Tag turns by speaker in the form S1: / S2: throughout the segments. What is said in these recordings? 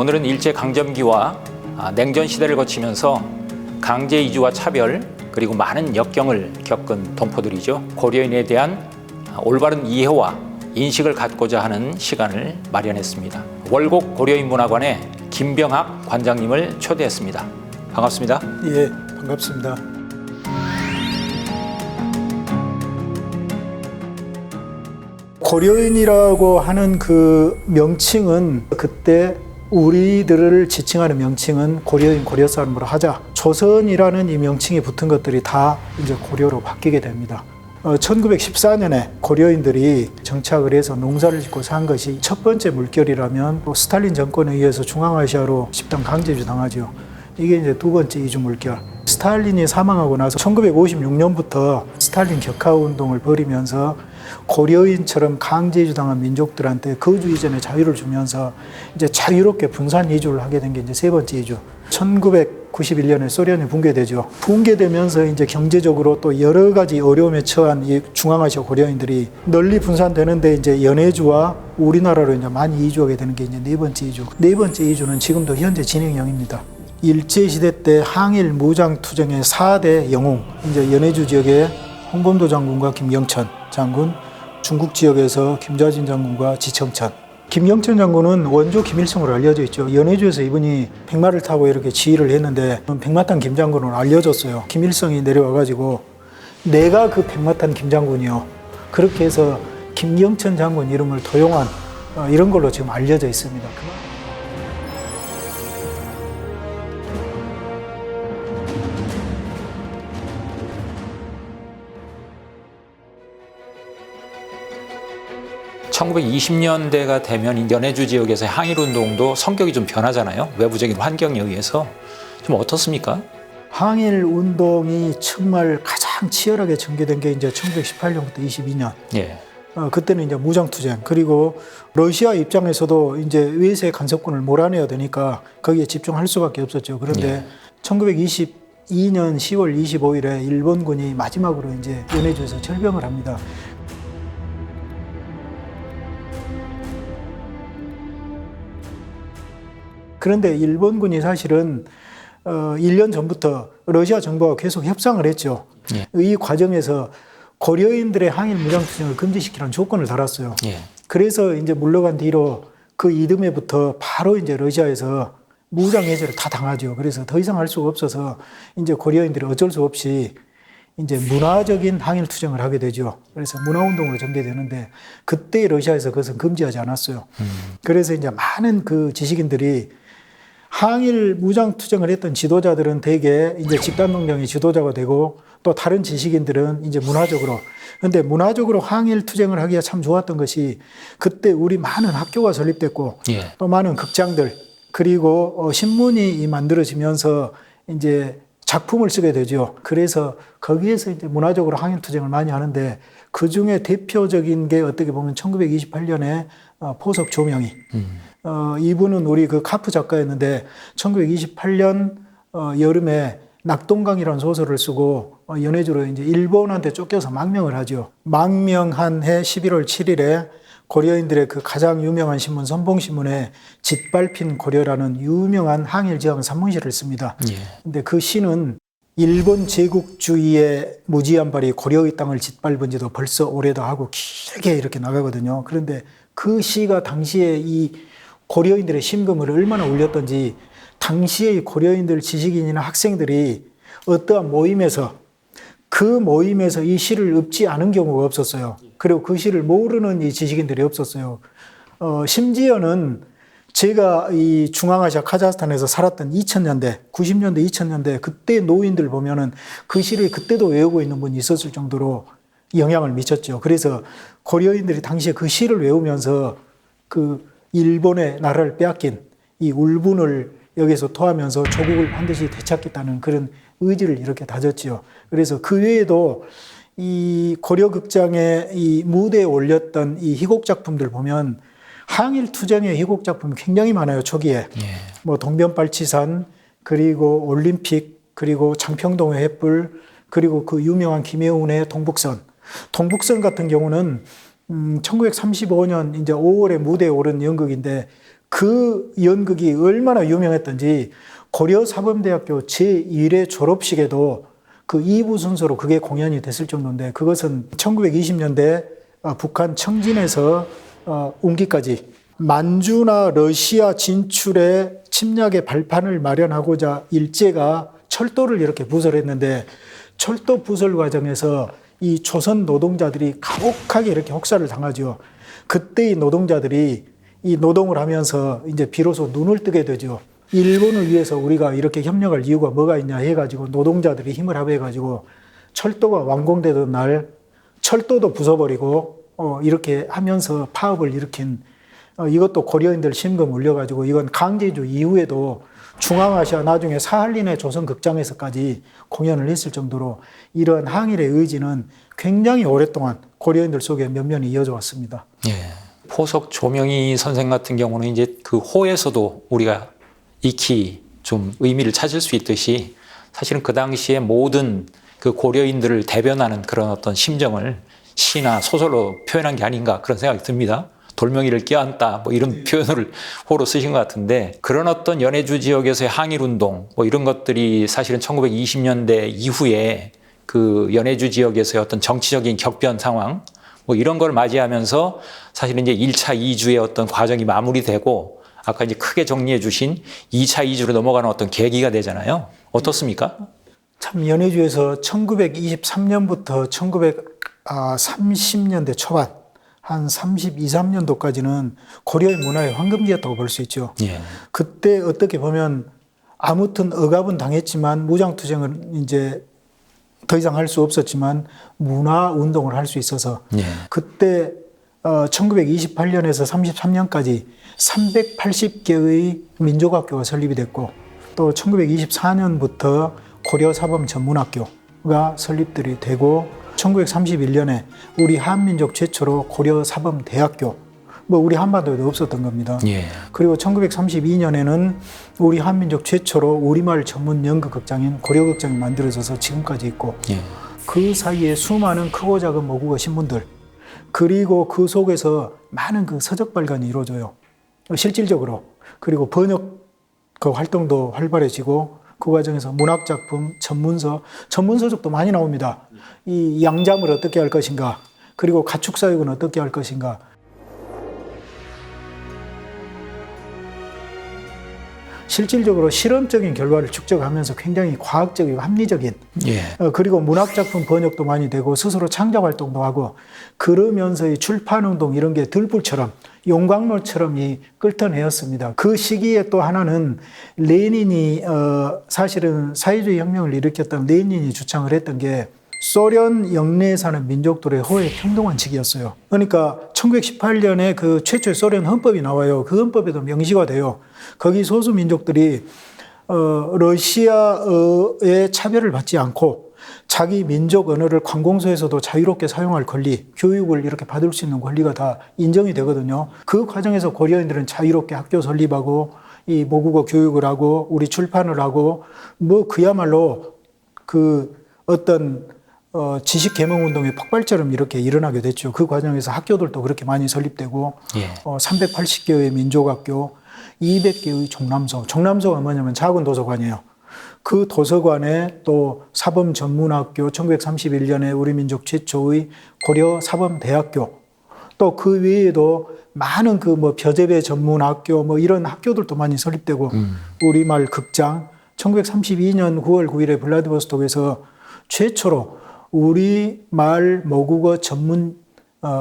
S1: 오늘은 일제강점기와 냉전 시대를 거치면서 강제 이주와 차별 그리고 많은 역경을 겪은 동포들이죠. 고려인에 대한 올바른 이해와 인식을 갖고자 하는 시간을 마련했습니다. 월곡 고려인문화관의 김병학 관장님을 초대했습니다. 반갑습니다.
S2: 예, 반갑습니다. 고려인이라고 하는 그 명칭은 그때 우리들을 지칭하는 명칭은 고려인, 고려 사람으로 하자. 조선이라는 이 명칭이 붙은 것들이 다 이제 고려로 바뀌게 됩니다. 1914년에 고려인들이 정착을 해서 농사를 짓고 산 것이 첫 번째 물결이라면 또 스탈린 정권에 의해서 중앙아시아로 집단 강제이주 당하죠. 이게 이제 두 번째 이주 물결. 스탈린이 사망하고 나서 1956년부터 스탈린 격하 운동을 벌이면서 고려인처럼 강제이주 당한 민족들한테 거주 이전의 자유를 주면서 이제 자유롭게 분산 이주를 하게 된 게 이제 세 번째 이주. 1991년에 소련이 붕괴되죠. 붕괴되면서 이제 경제적으로 또 여러 가지 어려움에 처한 이 중앙아시아 고려인들이 널리 분산되는데 이제 연해주와 우리나라로 이제 많이 이주하게 되는 게 이제 네 번째 이주. 네 번째 이주는 지금도 현재 진행형입니다. 일제시대 때 항일 무장투쟁의 4대 영웅, 이제 연해주 지역의 홍범도 장군과 김영천 장군, 중국 지역에서 김좌진 장군과 지청천. 김영천 장군은 원조 김일성으로 알려져 있죠. 연해주에서 이분이 백마를 타고 이렇게 지휘를 했는데 백마탄 김 장군으로 알려졌어요. 김일성이 내려와가지고 내가 그 백마탄 김 장군이요. 그렇게 해서 김영천 장군 이름을 도용한 이런 걸로 지금 알려져 있습니다.
S1: 1920년대가 되면 연해주 지역에서의 항일운동도 성격이 좀 변하잖아요. 외부적인 환경에 의해서. 좀 어떻습니까?
S2: 항일운동이 정말 가장 치열하게 전개된 게 이제 1918년부터 22년.
S1: 예.
S2: 그때는 이제 무장투쟁, 그리고 러시아 입장에서도 이제 외세 간섭권을 몰아내야 되니까 거기에 집중할 수밖에 없었죠. 그런데
S1: 예.
S2: 1922년 10월 25일에 일본군이 마지막으로 이제 연해주에서 철병을 합니다. 그런데 일본군이 사실은 1년 전부터 러시아 정부와 계속 협상을 했죠.
S1: 예.
S2: 이 과정에서 고려인들의 항일 무장투쟁을 금지시키는 조건을 달았어요.
S1: 예.
S2: 그래서 이제 물러간 뒤로 그 이듬해부터 바로 이제 러시아에서 무장 해제를 다 당하죠. 그래서 더 이상 할 수가 없어서 이제 고려인들이 어쩔 수 없이 이제 문화적인 항일 투쟁을 하게 되죠. 그래서 문화운동으로 전개되는데 그때 러시아에서 그것은 금지하지 않았어요. 그래서 이제 많은 그 지식인들이 항일 무장투쟁을 했던 지도자들은 대개 이제 집단농장의 지도자가 되고 또 다른 지식인들은 이제 문화적으로. 근데 문화적으로 항일 투쟁을 하기가 참 좋았던 것이 그때 우리 많은 학교가 설립됐고
S1: 예.
S2: 또 많은 극장들 그리고 신문이 만들어지면서 이제 작품을 쓰게 되죠. 그래서 거기에서 이제 문화적으로 항일 투쟁을 많이 하는데 그 중에 대표적인 게 어떻게 보면 1928년에 포석 조명희. 이분은 우리 그 카프 작가였는데 1928년 여름에 낙동강이라는 소설을 쓰고 연해주로 이제 일본한테 쫓겨서 망명을 하죠. 망명한 해 11월 7일에 고려인들의 그 가장 유명한 신문 선봉신문에 짓밟힌 고려라는 유명한 항일 저항 산문시를 씁니다.
S1: 예.
S2: 근데 그 시는 일본 제국주의의 무지한 발이 고려의 땅을 짓밟은 지도 벌써 오래다 하고 길게 이렇게 나가거든요. 그런데 그 시가 당시에 이 고려인들의 심금을 얼마나 울렸던지 당시의 고려인들 지식인이나 학생들이 어떠한 모임에서 그 모임에서 이 시를 읊지 않은 경우가 없었어요. 그리고 그 시를 모르는 이 지식인들이 없었어요. 심지어는 제가 이 중앙아시아 카자흐스탄에서 살았던 2000년대, 90년대, 2000년대 그때 노인들 보면은 그 시를 그때도 외우고 있는 분이 있었을 정도로 영향을 미쳤죠. 그래서 고려인들이 당시에 그 시를 외우면서 그 일본의 나라를 빼앗긴 이 울분을 여기서 토하면서 조국을 반드시 되찾겠다는 그런 의지를 이렇게 다졌지요. 그래서 그 외에도 이 고려극장의 이 무대에 올렸던 이 희곡 작품들 보면 항일 투쟁의 희곡 작품이 굉장히 많아요. 초기에.
S1: 예.
S2: 뭐 동변발치산, 그리고 올림픽, 그리고 장평동의 횃불, 그리고 그 유명한 김혜운의 동북선. 동북선 같은 경우는 1935년 이제 5월에 무대에 오른 연극인데 그 연극이 얼마나 유명했던지 고려사범대학교 제1회 졸업식에도 그 2부 순서로 그게 공연이 됐을 정도인데, 그것은 1920년대 북한 청진에서 웅기까지 만주나 러시아 진출에 침략의 발판을 마련하고자 일제가 철도를 이렇게 부설했는데, 철도 부설 과정에서 이 조선 노동자들이 가혹하게 이렇게 혹사를 당하죠. 그때 이 노동자들이 이 노동을 하면서 이제 비로소 눈을 뜨게 되죠. 일본을 위해서 우리가 이렇게 협력할 이유가 뭐가 있냐 해가지고 노동자들이 힘을 합해가지고 철도가 완공되던 날 철도도 부숴버리고 이렇게 하면서 파업을 일으킨, 이것도 고려인들 심금 울려가지고 이건 강제주 이후에도 중앙아시아 나중에 사할린의 조선극장에서까지 공연을 했을 정도로 이런 항일의 의지는 굉장히 오랫동안 고려인들 속에 면면이 이어져 왔습니다.
S1: 예. 포석 조명희 선생 같은 경우는 이제 그 호에서도 우리가 익히 좀 의미를 찾을 수 있듯이 사실은 그 당시에 모든 그 고려인들을 대변하는 그런 어떤 심정을 시나 소설로 표현한 게 아닌가 그런 생각이 듭니다. 돌멩이를 껴안다 뭐 이런 표현을 호로 쓰신 것 같은데, 그런 어떤 연해주 지역에서의 항일운동 뭐 이런 것들이 사실은 1920년대 이후에 그 연해주 지역에서의 어떤 정치적인 격변 상황 뭐 이런 걸 맞이하면서 사실은 이제 1차 이주의 어떤 과정이 마무리되고 아까 이제 크게 정리해 주신 2차 이주로 넘어가는 어떤 계기가 되잖아요. 어떻습니까?
S2: 참 연해주에서 1923년부터 1930년대 초반 한 32, 3년도까지는 고려의 문화의 황금기였다고 볼 수 있죠.
S1: 예.
S2: 그때 어떻게 보면 아무튼 억압은 당했지만 무장투쟁을 이제 더 이상 할 수 없었지만 문화 운동을 할 수 있어서
S1: 예.
S2: 그때 1928년에서 33년까지 380개의 민족학교가 설립이 됐고, 또 1924년부터 고려사범전문학교가 설립들이 되고, 1931년에 우리 한민족 최초로 고려사범대학교, 뭐 우리 한반도에도 없었던 겁니다.
S1: 예.
S2: 그리고 1932년에는 우리 한민족 최초로 우리말 전문 연극극장인 고려극장이 만들어져서 지금까지 있고,
S1: 예.
S2: 그 사이에 수많은 크고 작은 모국어 신문들, 그리고 그 속에서 많은 그 서적 발간이 이루어져요. 실질적으로. 그리고 번역 그 활동도 활발해지고, 그 과정에서 문학작품, 전문서적도 많이 나옵니다. 이 양잠을 어떻게 할 것인가, 그리고 가축사육은 어떻게 할 것인가. 실질적으로 실험적인 결과를 축적하면서 굉장히 과학적이고 합리적인,
S1: 예.
S2: 그리고 문학작품 번역도 많이 되고 스스로 창작 활동도 하고, 그러면서 이 출판운동 이런 게 들불처럼 용광로처럼 끓터내었습니다. 그 시기에 또 하나는 레닌이 사실은 사회주의 혁명을 일으켰던 레닌이 주창을 했던 게 소련 영내에 사는 민족들의 호의 평등원칙이었어요. 그러니까 1918년에 그 최초의 소련 헌법이 나와요. 그 헌법에도 명시가 돼요. 거기 소수 민족들이 러시아의 차별을 받지 않고 자기 민족 언어를 관공서에서도 자유롭게 사용할 권리, 교육을 이렇게 받을 수 있는 권리가 다 인정이 되거든요. 그 과정에서 고려인들은 자유롭게 학교 설립하고 이 모국어 교육을 하고 우리 출판을 하고 뭐 그야말로 그 어떤 지식 계몽 운동의 폭발처럼 이렇게 일어나게 됐죠. 그 과정에서 학교들도 그렇게 많이 설립되고,
S1: 예.
S2: 380개의 민족학교, 200개의 종람소. 종람소가 뭐냐면 작은 도서관이에요. 그 도서관에 또 사범전문학교, 1931년에 우리 민족 최초의 고려사범대학교, 또 그 외에도 많은 그 뭐 벼재배 전문학교 뭐 이런 학교들도 많이 설립되고, 우리말 극장, 1932년 9월 9일에 블라디보스톡에서 최초로 우리말 모국어 전문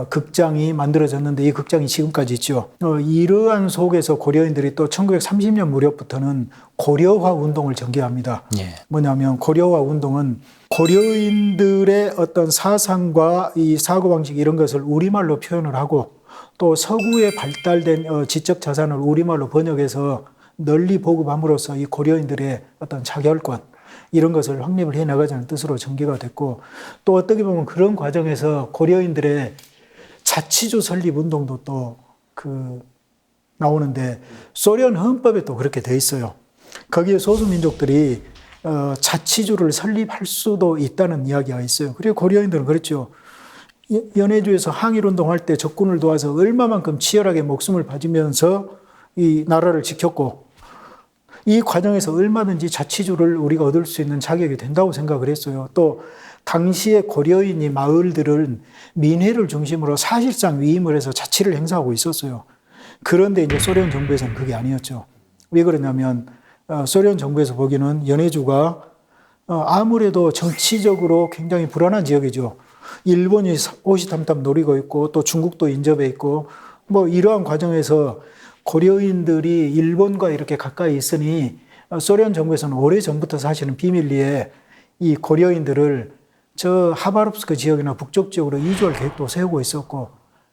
S2: 극장이 만들어졌는데, 이 극장이 지금까지 있죠. 이러한 속에서 고려인들이 또 1930년 무렵부터는 고려화 운동을 전개합니다.
S1: 예.
S2: 뭐냐면 고려화 운동은 고려인들의 어떤 사상과 이 사고방식 이런 것을 우리말로 표현을 하고, 또 서구에 발달된 지적 자산을 우리말로 번역해서 널리 보급함으로써 이 고려인들의 어떤 자결권 이런 것을 확립을 해나가자는 뜻으로 전개가 됐고, 또 어떻게 보면 그런 과정에서 고려인들의 자치주 설립 운동도 또 나오는데, 소련 헌법에 또 그렇게 돼 있어요. 거기에 소수민족들이 자치주를 설립할 수도 있다는 이야기가 있어요. 그리고 고려인들은 그랬죠. 연해주에서 항일운동할 때 적군을 도와서 얼마만큼 치열하게 목숨을 바치면서 이 나라를 지켰고 이 과정에서 얼마든지 자치주를 우리가 얻을 수 있는 자격이 된다고 생각을 했어요. 또 당시에 고려인이 마을들은 민회를 중심으로 사실상 위임을 해서 자치를 행사하고 있었어요. 그런데 이제 소련 정부에서는 그게 아니었죠. 왜 그러냐면 소련 정부에서 보기에는 연해주가 아무래도 정치적으로 굉장히 불안한 지역이죠. 일본이 호시탐탐 노리고 있고 또 중국도 인접해 있고 뭐 이러한 과정에서 고려인들이 일본과 이렇게 가까이 있으니 소련 정부에서는 오래전부터 사실은 비밀리에 이 고려인들을 저 하바롭스크 지역이나 북쪽 지역으로 이주할 계획도 세우고 있었고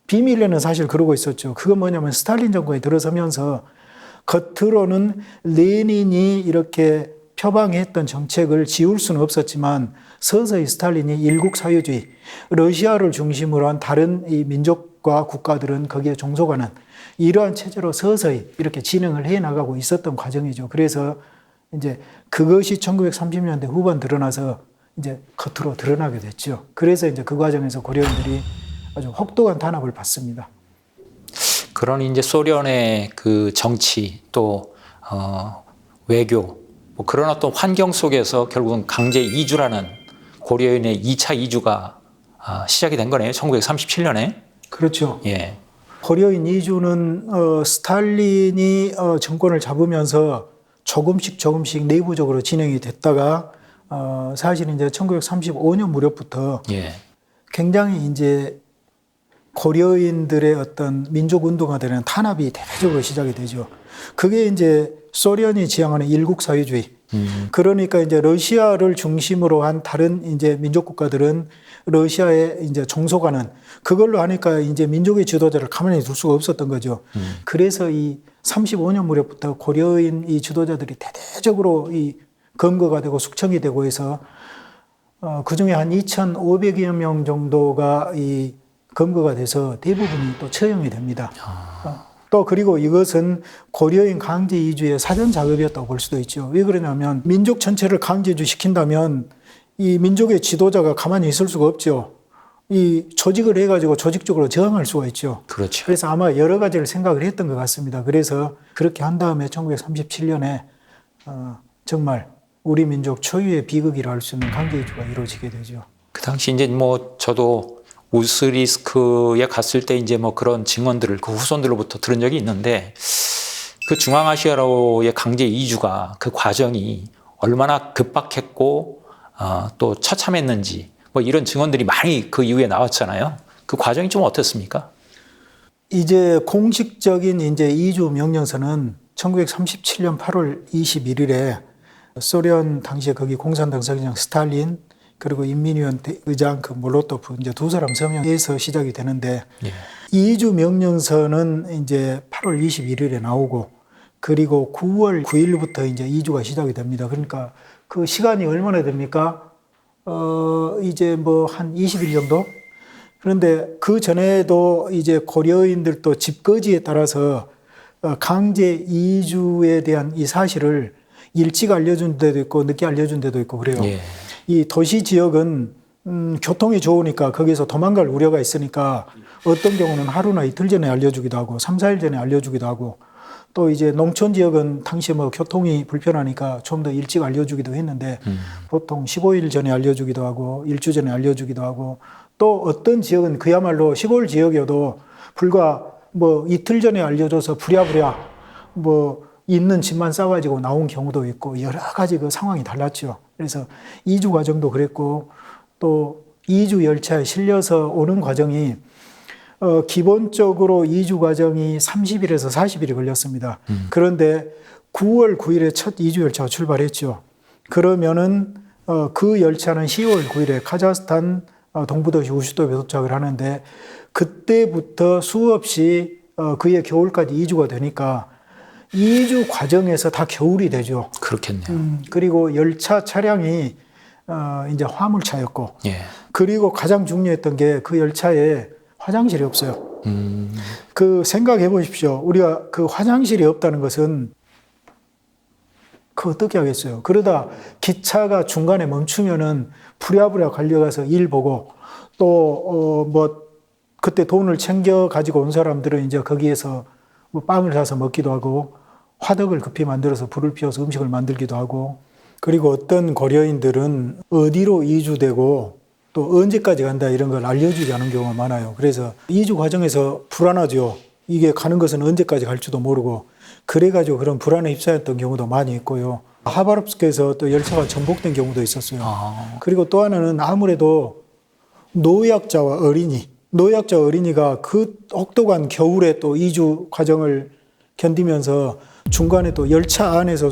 S2: 비밀리에는 사실 그러고 있었죠. 그건 뭐냐면 스탈린 정권이 들어서면서 겉으로는 레닌이 이렇게 표방했던 정책을 지울 수는 없었지만 서서히 스탈린이 일국 사유주의, 러시아를 중심으로 한 다른 이 민족과 국가들은 거기에 종속하는 이러한 체제로 서서히 이렇게 진행을 해 나가고 있었던 과정이죠. 그래서 이제 그것이 1930년대 후반 드러나서 이제 겉으로 드러나게 됐죠. 그래서 이제 그 과정에서 고려인들이 아주 혹독한 탄압을 받습니다.
S1: 그러니 이제 소련의 그 정치 또 외교 뭐 그런 어떤 환경 속에서 결국은 강제 이주라는 고려인의 2차 이주가 시작이 된 거네요. 1937년에.
S2: 그렇죠.
S1: 예.
S2: 고려인 이주는 스탈린이 정권을 잡으면서 조금씩 내부적으로 진행이 됐다가 사실은 이제 1935년 무렵부터
S1: 예.
S2: 굉장히 이제 고려인들의 어떤 민족 운동에 대한 탄압이 대대적으로 시작이 되죠. 그게 이제 소련이 지향하는 일국 사유주의. 그러니까 이제 러시아를 중심으로 한 다른 이제 민족 국가들은 러시아에 이제 종속하는 그걸로 하니까 이제 민족의 지도자를 가만히 둘 수가 없었던 거죠. 그래서 이 35년 무렵부터 고려인 이 지도자들이 대대적으로 이 검거가 되고 숙청이 되고 해서 그 중에 한 2,500여 명 정도가 이 검거가 돼서 대부분이 또 처형이 됩니다. 또 그리고 이것은 고려인 강제 이주의 사전 작업이었다고 볼 수도 있죠. 왜 그러냐면 민족 전체를 강제 이주시킨다면 이 민족의 지도자가 가만히 있을 수가 없죠. 이 조직을 해가지고 조직적으로 저항할 수가 있죠.
S1: 그렇죠.
S2: 그래서 아마 여러 가지를 생각을 했던 것 같습니다. 그래서 그렇게 한 다음에 1937년에 정말 우리 민족 초유의 비극이라 할 수 있는 강제 이주가 이루어지게 되죠.
S1: 그 당시 이제 뭐 저도 우스리스크에 갔을 때 이제 뭐 그런 증언들을 그 후손들로부터 들은 적이 있는데 그 중앙아시아로의 강제 이주가 그 과정이 얼마나 급박했고 또 처참했는지 뭐 이런 증언들이 많이 그 이후에 나왔잖아요. 그 과정이 좀 어떻습니까?
S2: 이제 공식적인 이제 이주 명령서는 1937년 8월 21일에 소련 당시에 거기 공산당 서기장 스탈린 그리고 인민위원 의장 그 몰로토프 이제 두 사람 서명에서 시작이 되는데
S1: 예.
S2: 이주 명령서는 이제 8월 21일에 나오고 그리고 9월 9일부터 이제 이주가 시작이 됩니다. 그러니까 그 시간이 얼마나 됩니까? 이제 뭐 한 20일 정도? 그런데 그 전에도 이제 고려인들도 집거지에 따라서 강제 이주에 대한 이 사실을 일찍 알려준 데도 있고 늦게 알려준 데도 있고 그래요.
S1: 예.
S2: 이 도시 지역은 교통이 좋으니까 거기서 도망갈 우려가 있으니까 어떤 경우는 하루나 이틀 전에 알려주기도 하고 3, 4일 전에 알려주기도 하고 또 이제 농촌 지역은 당시에 뭐 교통이 불편하니까 좀 더 일찍 알려주기도 했는데 보통 15일 전에 알려주기도 하고 일주 전에 알려주기도 하고 또 어떤 지역은 그야말로 시골 지역이어도 불과 뭐 이틀 전에 알려줘서 부랴부랴 뭐 있는 집만 싸가지고 나온 경우도 있고 여러 가지 그 상황이 달랐죠. 그래서 이주 과정도 그랬고 또 이주 열차에 실려서 오는 과정이 기본적으로 이주 과정이 30일에서 40일이 걸렸습니다. 그런데 9월 9일에 첫 이주 열차가 출발했죠. 그러면은 그 열차는 10월 9일에 카자흐스탄 동부도시 우슈톱에 도착을 하는데 그때부터 수없이 그해 겨울까지 이주가 되니까 2주 과정에서 다 겨울이 되죠.
S1: 그렇겠네요.
S2: 그리고 열차 차량이 이제 화물차였고,
S1: 예.
S2: 그리고 가장 중요했던 게 그 열차에 화장실이 없어요. 그 생각해 보십시오. 우리가 그 화장실이 없다는 것은 그 어떻게 하겠어요? 그러다 기차가 중간에 멈추면은 부랴부랴 달려가서 일 보고 또 뭐 그때 돈을 챙겨 가지고 온 사람들은 이제 거기에서 뭐 빵을 사서 먹기도 하고 화덕을 급히 만들어서 불을 피워서 음식을 만들기도 하고 그리고 어떤 고려인들은 어디로 이주되고 또 언제까지 간다 이런 걸 알려주지 않은 경우가 많아요. 그래서 이주 과정에서 불안하죠. 이게 가는 것은 언제까지 갈지도 모르고 그래가지고 그런 불안에 휩싸였던 경우도 많이 있고요. 하바롭스크에서 또 열차가 전복된 경우도 있었어요. 그리고 또 하나는 아무래도 노약자와 어린이가 그 혹독한 겨울에 또 이주 과정을 견디면서 중간에 또 열차 안에서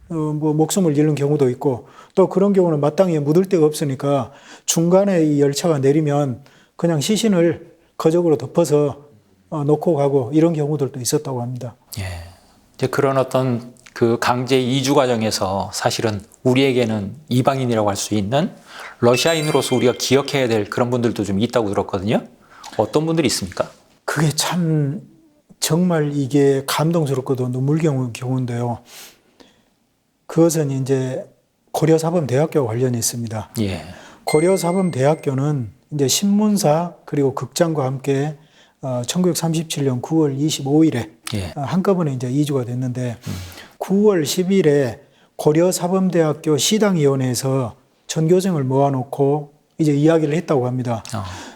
S2: 뭐 목숨을 잃는 경우도 있고 또 그런 경우는 마땅히 묻을 데가 없으니까 중간에 이 열차가 내리면 그냥 시신을 거적으로 덮어서 놓고 가고 이런 경우들도 있었다고 합니다.
S1: 예. 이제 그런 어떤 그 강제 이주 과정에서 사실은 우리에게는 이방인이라고 할 수 있는 러시아인으로서 우리가 기억해야 될 그런 분들도 좀 있다고 들었거든요. 어떤 분들이 있습니까?
S2: 그게 참 정말 이게 감동스럽고도 눈물겨운 경우인데요. 그것은 이제 고려사범대학교와 관련이 있습니다.
S1: 예.
S2: 고려사범대학교는 이제 신문사 그리고 극장과 함께 1937년 9월 25일에
S1: 예.
S2: 한꺼번에 이제 이주가 됐는데 9월 10일에 고려사범대학교 시당위원회에서 전교생을 모아놓고 이제 이야기를 했다고 합니다.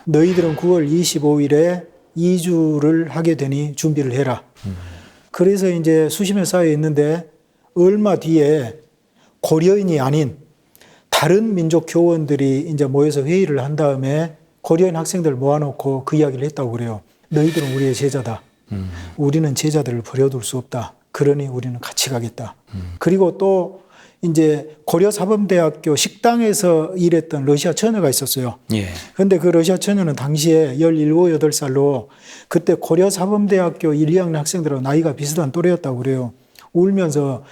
S2: 너희들은 9월 25일에 이주를 하게 되니 준비를 해라. 그래서 이제 수십여 쌓여 있는데 얼마 뒤에 고려인이 아닌 다른 민족 교원들이 이제 모여서 회의를 한 다음에 고려인 학생들 모아놓고 그 이야기를 했다고 그래요. 너희들은 우리의 제자다. 우리는 제자들을 버려둘 수 없다. 그러니 우리는 같이 가겠다. 그리고 또 이제 고려사범대학교 식당에서 일했던 러시아 처녀가 있었어요.
S1: 예.
S2: 그런데 그 러시아 처녀는 당시에 17, 8살로 그때 고려사범대학교 1, 2학년 학생들하고 나이가 비슷한 또래였다고 그래요. 울면서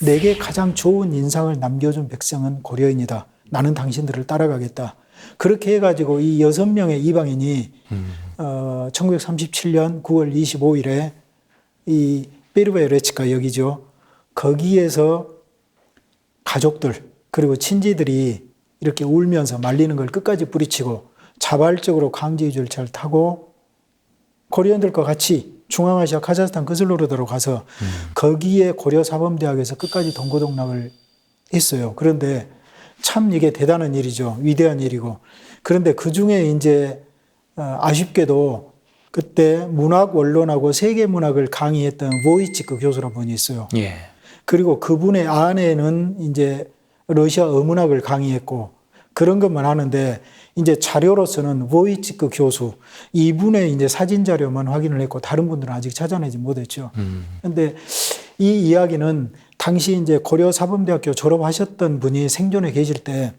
S2: 내게 가장 좋은 인상을 남겨준 백성은 고려인이다. 나는 당신들을 따라가겠다. 그렇게 해가지고 이 6명의 이방인이 1937년 9월 25일에 이 베르베레츠카 역이죠. 거기에서 가족들 그리고 친지들이 이렇게 울면서 말리는 걸 끝까지 뿌리치고 자발적으로 강제이주 열차를 타고 고려인들과 같이 중앙아시아 카자흐스탄 그슬로르드로 가서 거기에 고려사범대학에서 끝까지 동고동락을 했어요. 그런데 참 이게 대단한 일이죠. 위대한 일이고. 그런데 그 중에 이제 아쉽게도 그때 문학 원론하고 세계문학을 강의했던 보이치크 교수라는 분이 있어요.
S1: 예.
S2: 그리고 그분의 아내는 이제 러시아 어문학을 강의했고 그런 것만 하는데 이제 자료로서는 보이치크 교수 이분의 이제 사진 자료만 확인을 했고 다른 분들은 아직 찾아내지 못했죠. 그런데 이 이야기는 당시 이제 고려사범대학교 졸업하셨던 분이 생존해 계실 때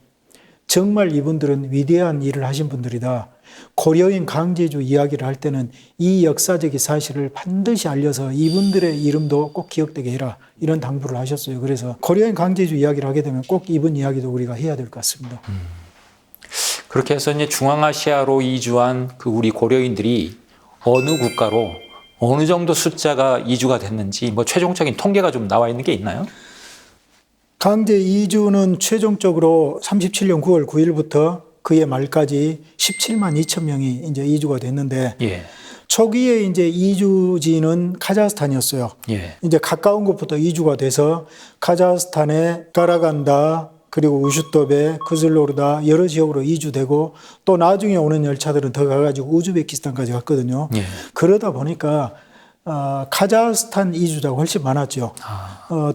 S2: 정말 이분들은 위대한 일을 하신 분들이다. 고려인 강제주 이야기를 할 때는 이 역사적인 사실을 반드시 알려서 이분들의 이름도 꼭 기억되게 해라. 이런 당부를 하셨어요. 그래서 고려인 강제주 이야기를 하게 되면 꼭 이분 이야기도 우리가 해야 될 것 같습니다.
S1: 그렇게 해서 이제 중앙아시아로 이주한 그 우리 고려인들이 어느 국가로 어느 정도 숫자가 이주가 됐는지 뭐 최종적인 통계가 좀 나와 있는 게 있나요?
S2: 강제 이주는 최종적으로 37년 9월 9일부터 그해 말까지 17만 2천 명이 이제 이주가 됐는데
S1: 예.
S2: 초기에 이제 이주지는 카자흐스탄이었어요.
S1: 예.
S2: 이제 가까운 곳부터 이주가 돼서 카자흐스탄의 까라간다 그리고 우슈토베, 크슬로르다 여러 지역으로 이주되고 또 나중에 오는 열차들은 더 가가지고 우즈베키스탄까지 갔거든요.
S1: 예.
S2: 그러다 보니까 카자흐스탄 이주자가 훨씬 많았죠.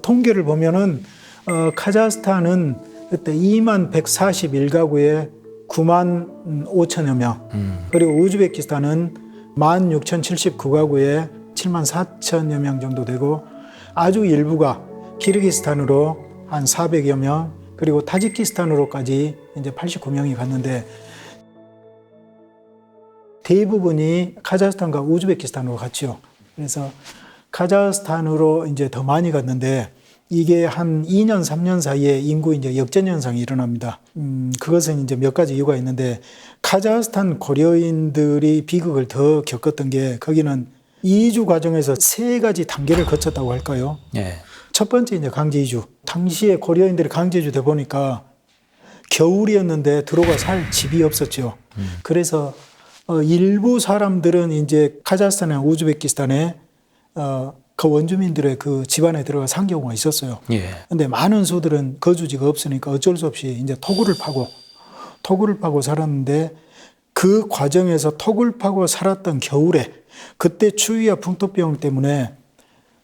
S2: 통계를 보면은 카자흐스탄은 그때 2만 141가구에 9만 5천여 명, 그리고 우즈베키스탄은 1만 6,079가구에 7만 4천여 명 정도 되고 아주 일부가 키르기스탄으로 한 400여 명, 그리고 타지키스탄으로까지 이제 89명이 갔는데 대부분이 카자흐스탄과 우즈베키스탄으로 갔죠. 그래서 카자흐스탄으로 이제 더 많이 갔는데 이게 한 2년, 3년 사이에 인구 이제 역전 현상이 일어납니다. 그것은 이제 몇 가지 이유가 있는데 카자흐스탄 고려인들이 비극을 더 겪었던 게 거기는 이주 과정에서 3가지 단계를 거쳤다고 할까요?
S1: 예.
S2: 첫 번째 이제 강제 이주. 당시에 고려인들이 강제 이주돼 보니까 겨울이었는데 들어가 살 집이 없었죠. 그래서 일부 사람들은 이제 카자흐스탄이나 우즈베키스탄에 그 원주민들의 그 집안에 들어가 산 경우가 있었어요.
S1: 예.
S2: 근데 많은 소들은 거주지가 없으니까 어쩔 수 없이 이제 토굴을 파고 살았는데 그 과정에서 토굴 파고 살았던 겨울에 그때 추위와 풍토병 때문에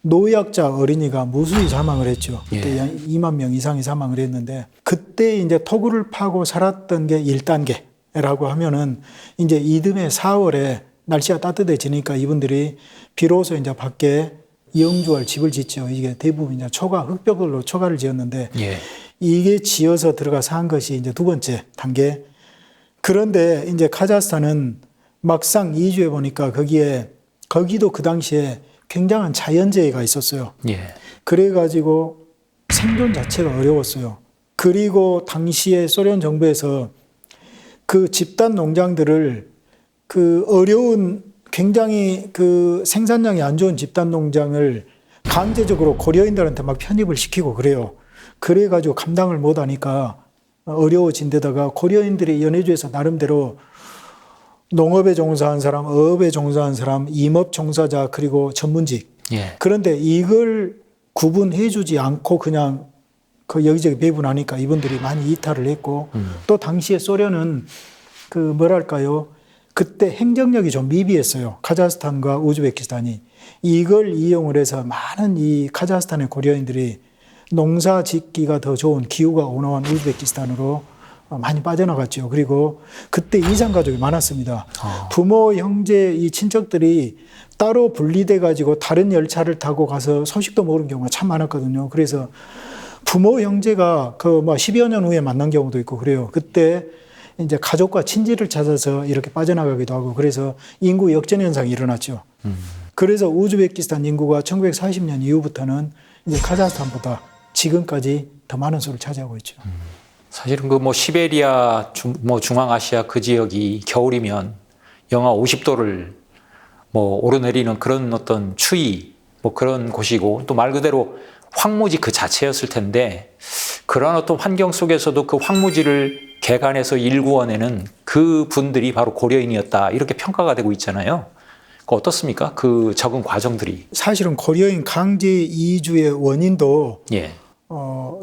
S2: 노약자 어린이가 무수히 사망을 했죠. 그때
S1: 예.
S2: 2만 명 이상이 사망을 했는데 그때 이제 토굴을 파고 살았던 게 1단계라고 하면은 이제 이듬해 4월에 날씨가 따뜻해지니까 이분들이 비로소 이제 밖에 영주할 집을 짓죠. 이게 대부분 이제 흙벽으로 초가를 지었는데
S1: 예.
S2: 이게 지어서 들어가서 한 것이 이제 두 번째 단계. 그런데 이제 카자흐스탄은 막상 이주해 보니까 거기도 그 당시에 굉장한 자연재해가 있었어요.
S1: 예.
S2: 그래가지고 생존 자체가 어려웠어요. 그리고 당시에 소련 정부에서 그 집단 농장들을 그 어려운 굉장히 그 생산량이 안 좋은 집단 농장을 강제적으로 고려인들한테 막 편입을 시키고 그래요. 그래가지고 감당을 못하니까 어려워진 데다가 고려인들이 연해주에서 나름대로 농업에 종사한 사람, 어업에 종사한 사람, 임업 종사자 그리고 전문직.
S1: 예.
S2: 그런데 이걸 구분해주지 않고 그냥 그 여기저기 배분하니까 이분들이 많이 이탈을 했고 또 당시에 소련은 그 뭐랄까요? 그때 행정력이 좀 미비했어요. 카자흐스탄과 우즈베키스탄이. 이걸 이용을 해서 많은 이 카자흐스탄의 고려인들이 농사 짓기가 더 좋은 기후가 온화한 우즈베키스탄으로 많이 빠져나갔죠. 그리고 그때 이산 가족이 많았습니다. 부모, 형제, 이 친척들이 따로 분리돼 가지고 다른 열차를 타고 가서 소식도 모르는 경우가 참 많았거든요. 그래서 부모, 형제가 그 뭐 10여 년 후에 만난 경우도 있고 그래요. 그때 이제 가족과 친지를 찾아서 이렇게 빠져나가기도 하고 그래서 인구 역전 현상이 일어났죠. 그래서 우즈베키스탄 인구가 1940년 이후부터는 이제 카자흐스탄보다 지금까지 더 많은 수를 차지하고 있죠.
S1: 사실은 그 뭐 시베리아, 중앙아시아 그 지역이 겨울이면 영하 50도를 뭐 오르내리는 그런 어떤 추위 뭐 그런 곳이고 또 말 그대로 황무지 그 자체였을 텐데 그런 어떤 환경 속에서도 그 황무지를 개간해서 일구어내는 그 분들이 바로 고려인이었다 이렇게 평가가 되고 있잖아요. 어떻습니까? 그 적응 과정들이.
S2: 사실은 고려인 강제 이주의 원인도
S1: 예.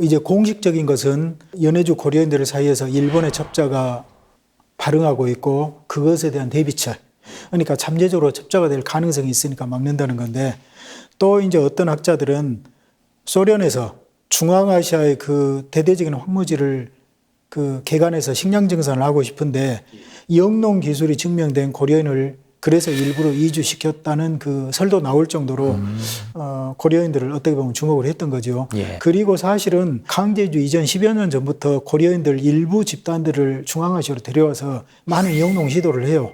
S2: 이제 공식적인 것은 연해주 고려인들 사이에서 일본의 첩자가 발흥하고 있고 그것에 대한 대비책. 그러니까 잠재적으로 첩자가 될 가능성이 있으니까 막는다는 건데 또 이제 어떤 학자들은 소련에서 중앙아시아의 그 대대적인 황무지를 그 개간해서 식량 증산을 하고 싶은데 영농 기술이 증명된 고려인을 그래서 일부러 이주시켰다는 그 설도 나올 정도로 고려인들을 어떻게 보면 주목을 했던 거죠.
S1: 예.
S2: 그리고 사실은 강제주 이전 10여 년 전부터 고려인들 일부 집단들을 중앙아시아로 데려와서 많은 영농 시도를 해요.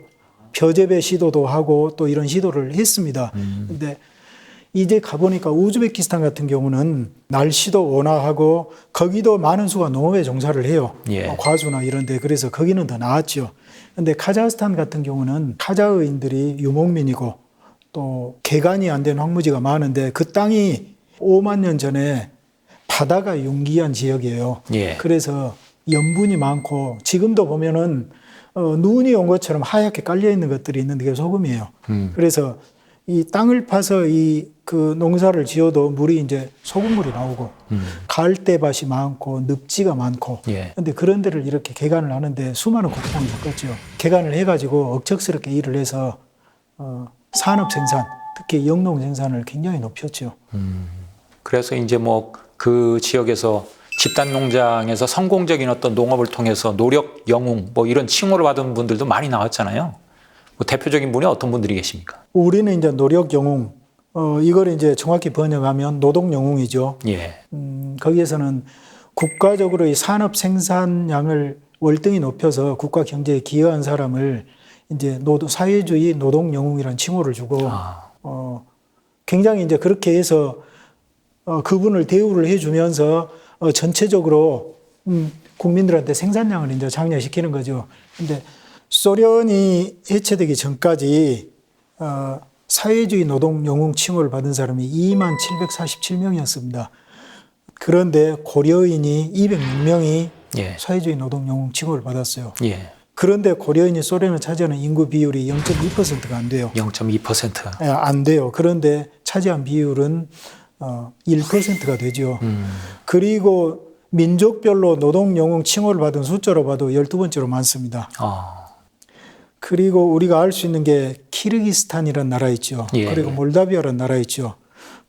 S2: 벼재배 시도도 하고 또 이런 시도를 했습니다. 근데 이제 가보니까 우즈베키스탄 같은 경우는 날씨도 온화하고 거기도 많은 수가 농업에 종사를 해요.
S1: 예.
S2: 과수나 이런 데. 그래서 거기는 더 나았죠. 근데 카자흐스탄 같은 경우는 카자흐인들이 유목민이고 또 개간이 안 된 황무지가 많은데 그 땅이 5만 년 전에 바다가 융기한 지역이에요.
S1: 예.
S2: 그래서 염분이 많고 지금도 보면은 눈이 온 것처럼 하얗게 깔려 있는 것들이 있는데 그게 소금이에요. 그래서 이 땅을 파서 이 그 농사를 지어도 물이 이제 소금물이 나오고 갈대밭이 많고 늪지가 많고
S1: 예.
S2: 근데 그런 데를 이렇게 개간을 하는데 수많은 고통을 겪었죠. 개간을 해가지고 억척스럽게 일을 해서 산업 생산 특히 영농 생산을 굉장히 높였죠.
S1: 그래서 이제 뭐 그 지역에서 집단 농장에서 성공적인 어떤 농업을 통해서 노력 영웅 뭐 이런 칭호를 받은 분들도 많이 나왔잖아요. 뭐 대표적인 분이 어떤 분들이 계십니까?
S2: 우리는 이제 노력 영웅, 이걸 이제 정확히 번역하면 노동 영웅이죠.
S1: 예.
S2: 거기에서는 국가적으로 이 산업 생산량을 월등히 높여서 국가 경제에 기여한 사람을 이제 사회주의 노동 영웅이라는 칭호를 주고, 굉장히 이제 그렇게 해서 그분을 대우를 해주면서 전체적으로 국민들한테 생산량을 이제 장려시키는 거죠. 근데 소련이 해체되기 전까지 사회주의 노동 영웅 칭호를 받은 사람이 2만 747명이었습니다. 그런데 고려인이 206명이
S1: 예.
S2: 사회주의 노동 영웅 칭호를 받았어요.
S1: 예.
S2: 그런데 고려인이 소련을 차지하는 인구 비율이 0.2%가 안 돼요.
S1: 0.2%.
S2: 안 돼요. 그런데 차지한 비율은 1%가 되죠. 그리고 민족별로 노동 영웅 칭호를 받은 숫자로 봐도 12번째로 많습니다. 그리고 우리가 알 수 있는 게 키르기스탄이라는 나라 있죠.
S1: 예.
S2: 그리고 몰다비아라는 나라 있죠.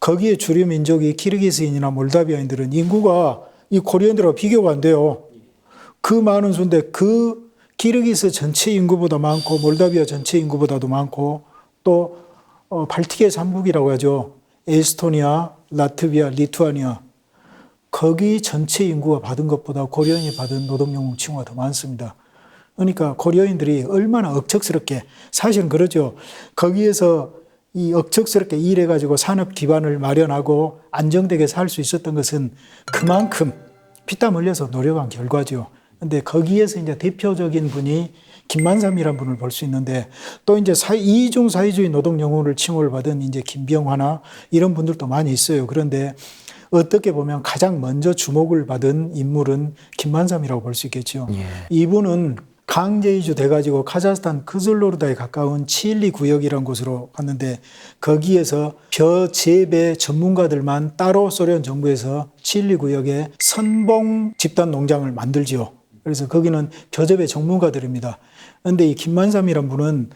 S2: 거기에 주류 민족이 키르기스인이나 몰다비아인들은 인구가 이 코리아인들하고 비교가 안 돼요. 그 많은 수인데 그 키르기스 전체 인구보다 많고 몰다비아 전체 인구보다도 많고 또 발틱의 삼국이라고 하죠. 에스토니아, 라트비아, 리투아니아 거기 전체 인구가 받은 것보다 고려인이 받은 노동영웅 칭호가 더 많습니다. 그러니까 고려인들이 얼마나 억척스럽게 사실은 그러죠. 거기에서 이 억척스럽게 일해가지고 산업 기반을 마련하고 안정되게 살 수 있었던 것은 그만큼 피땀 흘려서 노력한 결과죠. 근데 거기에서 이제 대표적인 분이 김만삼이라는 분을 볼 수 있는데 또 이제 이중 사회주의 노동 영웅을 칭호를 받은 이제 김병화나 이런 분들도 많이 있어요. 그런데 어떻게 보면 가장 먼저 주목을 받은 인물은 김만삼이라고 볼 수 있겠죠.
S1: 예.
S2: 이분은 강제 이주 돼가지고 카자흐스탄 크슬로르다에 가까운 치일리 구역이라는 곳으로 갔는데 거기에서 벼 재배 전문가들만 따로 소련 정부에서 치일리 구역에 선봉 집단 농장을 만들지요. 그래서 거기는 벼 재배 전문가들입니다. 그런데 이 김만삼이란 분은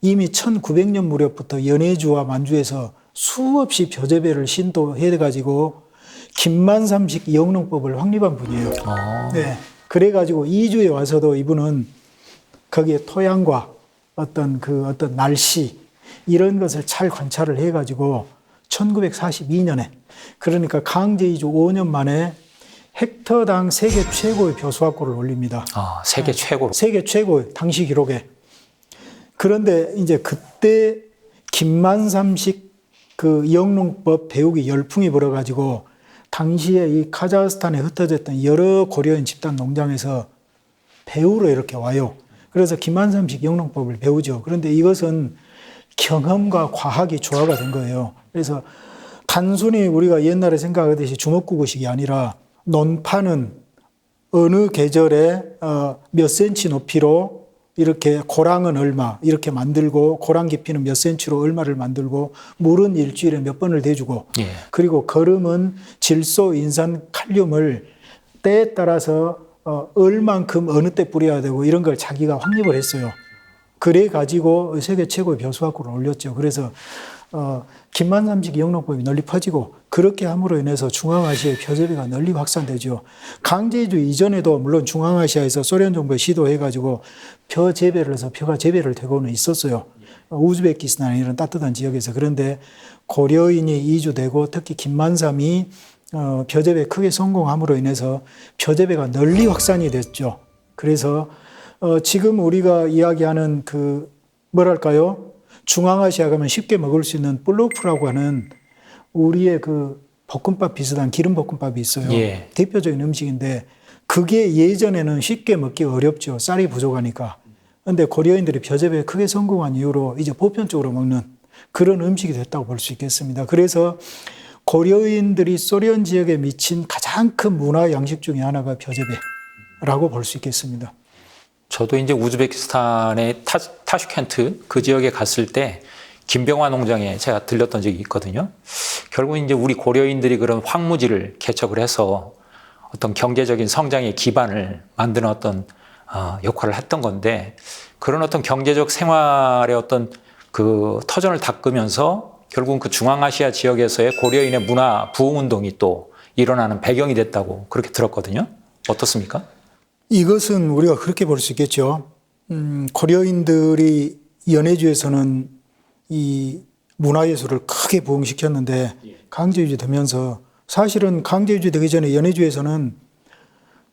S2: 이미 1900년 무렵부터 연해주와 만주에서 수없이 벼 재배를 신도해가지고 김만삼식 영농법을 확립한 분이에요. 네. 그래가지고 이주에 와서도 이분은 거기에 토양과 어떤 날씨 이런 것을 잘 관찰을 해가지고 1942년에 그러니까 강제 이주 5년 만에 헥터당 세계 최고의 벼수확고를 올립니다.
S1: 세계 최고로.
S2: 세계 최고의 당시 기록에. 그런데 이제 그때 김만삼식 그 영농법 배우기 열풍이 불어가지고 당시에 이 카자흐스탄에 흩어졌던 여러 고려인 집단 농장에서 배우러 이렇게 와요. 그래서 김만삼식 영농법을 배우죠. 그런데 이것은 경험과 과학이 조화가 된 거예요. 그래서 단순히 우리가 옛날에 생각하듯이 주먹구구식이 아니라 논파는 어느 계절에 몇 센치 높이로 이렇게 고랑은 얼마 이렇게 만들고 고랑 깊이는 몇 센치로 얼마를 만들고 물은 일주일에 몇 번을 대주고
S1: 예. 그리고
S2: 거름은 질소, 인산, 칼륨을 때에 따라서 얼만큼 어느 때 뿌려야 되고 이런 걸 자기가 확립을 했어요. 그래 가지고 세계 최고의 벼수학고를 올렸죠. 그래서 김만삼식 영농법이 널리 퍼지고 그렇게 함으로 인해서 중앙아시아의 벼재배가 널리 확산되죠. 강제이주 이전에도 물론 중앙아시아에서 소련 정부에 시도해가지고 벼 재배를 해서 벼가 재배를 되고는 있었어요. 우즈베키스탄 이런 따뜻한 지역에서. 그런데 고려인이 이주되고 특히 김만삼이 벼 재배에 크게 성공함으로 인해서 벼 재배가 널리 확산이 됐죠. 그래서 지금 우리가 이야기하는 뭐랄까요? 중앙아시아 가면 쉽게 먹을 수 있는 플로프라고 하는 우리의 볶음밥 비슷한 기름볶음밥이 있어요.
S1: 예.
S2: 대표적인 음식인데 그게 예전에는 쉽게 먹기 어렵죠. 쌀이 부족하니까. 그런데 고려인들이 벼재배에 크게 성공한 이후로 이제 보편적으로 먹는 그런 음식이 됐다고 볼 수 있겠습니다. 그래서 고려인들이 소련 지역에 미친 가장 큰 문화 양식 중에 하나가 벼재배라고 볼 수 있겠습니다.
S1: 저도 이제 우즈베키스탄의 타슈켄트 그 지역에 갔을 때 김병화 농장에 제가 들렸던 적이 있거든요. 결국 이제 우리 고려인들이 그런 황무지를 개척을 해서 어떤 경제적인 성장의 기반을 만드는 어떤 역할을 했던 건데 그런 어떤 경제적 생활의 어떤 그 터전을 닦으면서 결국은 그 중앙아시아 지역에서의 고려인의 문화 부흥 운동이 또 일어나는 배경이 됐다고 그렇게 들었거든요. 어떻습니까?
S2: 이것은 우리가 그렇게 볼 수 있겠죠. 고려인들이 연해주에서는 이 문화예술을 크게 부흥시켰는데 강제유지 되면서 사실은 강제유지 되기 전에 연해주에서는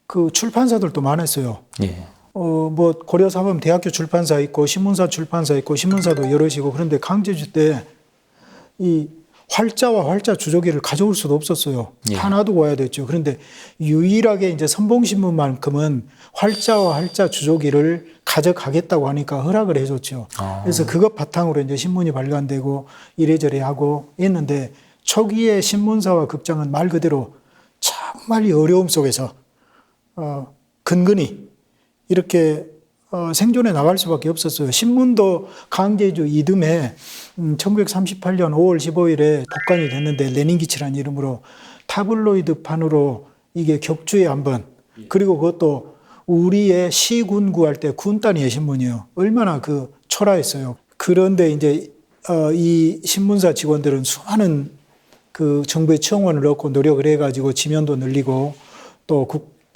S2: 그 출판사들도 많았어요.
S1: 예.
S2: 고려사범대학교 출판사 있고 신문사 출판사 있고 신문사도 여럿이고 그런데 강제유지 때 이 활자와 활자 주조기를 가져올 수도 없었어요.
S1: 예.
S2: 다 놔두고 와야 됐죠. 그런데 유일하게 이제 선봉신문만큼은 활자와 활자 주조기를 가져가겠다고 하니까 허락을 해줬죠. 그래서 그것 바탕으로 이제 신문이 발간되고 이래저래 하고 했는데 초기에 신문사와 극장은 말 그대로 정말 어려움 속에서 근근히 이렇게 생존해 나갈 수밖에 없었어요. 신문도 강제이주 이듬해 1938년 5월 15일에 복간이 됐는데 레닌기치라는 이름으로 타블로이드판으로 이게 격주에 한 번, 그리고 그것도 우리의 시군 구할 때 군단위의 신문이에요. 얼마나 그 초라했어요. 그런데 이제 이 신문사 직원들은 수많은 그 정부의 청원을 얻고 노력을 해가지고 지면도 늘리고 또